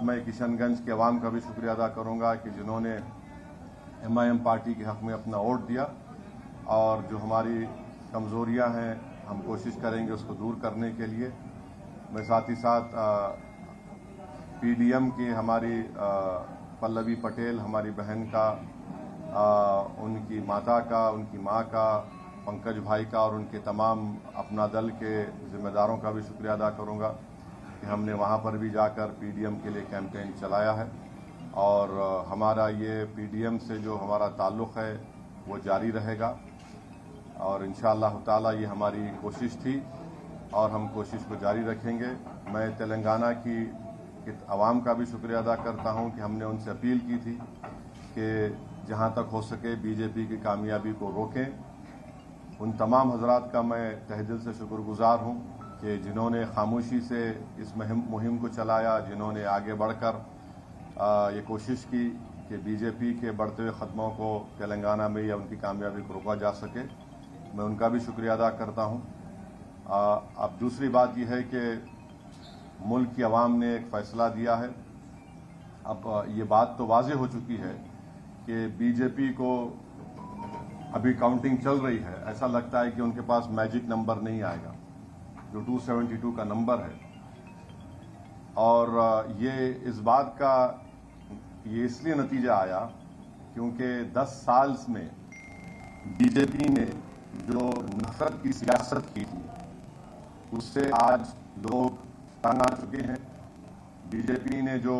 मैं किशनगंज के अवाम का भी शुक्रिया अदा करूंगा कि जिन्होंने MIM पार्टी के हक में अपना वोट दिया और जो हमारी कमजोरियां हैं हम कोशिश करेंगे उसको दूर करने के लिए। मैं साथ ही साथ PDM की हमारी पल्लवी पटेल हमारी बहन का, उनकी माता का, उनकी मां का, पंकज भाई का और उनके तमाम अपना दल के जिम्मेदारों का भी शुक्रिया अदा करूंगा कि हमने वहां पर भी जाकर PDM के लिए कैंपेन चलाया है और हमारा ये PDM से जो हमारा ताल्लुक़ है वो जारी रहेगा और इंशाअल्लाह ताला ये हमारी कोशिश थी और हम कोशिश को जारी रखेंगे। मैं तेलंगाना की आवाम का भी शुक्रिया अदा करता हूं कि हमने उनसे अपील की थी कि जहां तक हो सके BJP की कामयाबी को रोकें। उन तमाम हजरात का मैं तहे दिल से शुक्रगुजार हूं कि जिन्होंने खामोशी से इस मुहिम को चलाया, जिन्होंने आगे बढ़कर ये कोशिश की कि BJP के बढ़ते हुए ख़त्मों को तेलंगाना में या उनकी कामयाबी को रोका जा सके। मैं उनका भी शुक्रिया अदा करता हूं। अब दूसरी बात यह है कि मुल्क की आवाम ने एक फ़ैसला दिया है। अब ये बात तो वाज़ेह हो चुकी है कि BJP को अभी काउंटिंग चल रही है, ऐसा लगता है कि उनके पास मैजिक नंबर नहीं आएगा जो 272 का नंबर है। और ये इस बात का ये इसलिए नतीजा आया क्योंकि 10 साल में BJP ने जो नफरत की सियासत की थी उससे आज लोग तंग आ चुके हैं। BJP ने जो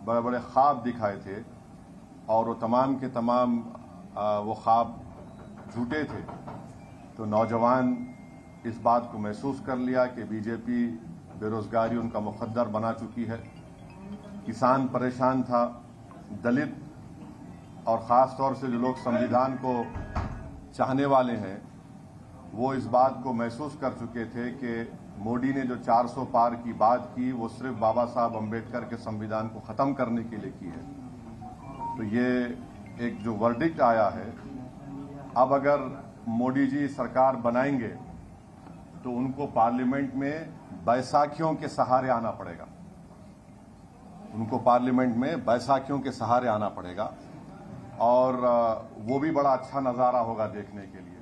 बड़े बड़े ख्वाब दिखाए थे और वो तमाम के तमाम वो ख्वाब झूठे थे, तो नौजवान इस बात को महसूस कर लिया कि BJP बेरोजगारी उनका मुकद्दर बना चुकी है। किसान परेशान था, दलित और ख़ास तौर से जो लोग संविधान को चाहने वाले हैं वो इस बात को महसूस कर चुके थे कि मोदी ने जो 400 पार की बात की वो सिर्फ बाबा साहब अम्बेडकर के संविधान को ख़त्म करने के लिए की है। तो ये एक जो वर्डिक्ट आया है, अब अगर मोदी जी सरकार बनाएंगे तो उनको पार्लियामेंट में बैसाखियों के सहारे आना पड़ेगा। उनको पार्लियामेंट में बैसाखियों के सहारे आना पड़ेगा और वो भी बड़ा अच्छा नज़ारा होगा देखने के लिए।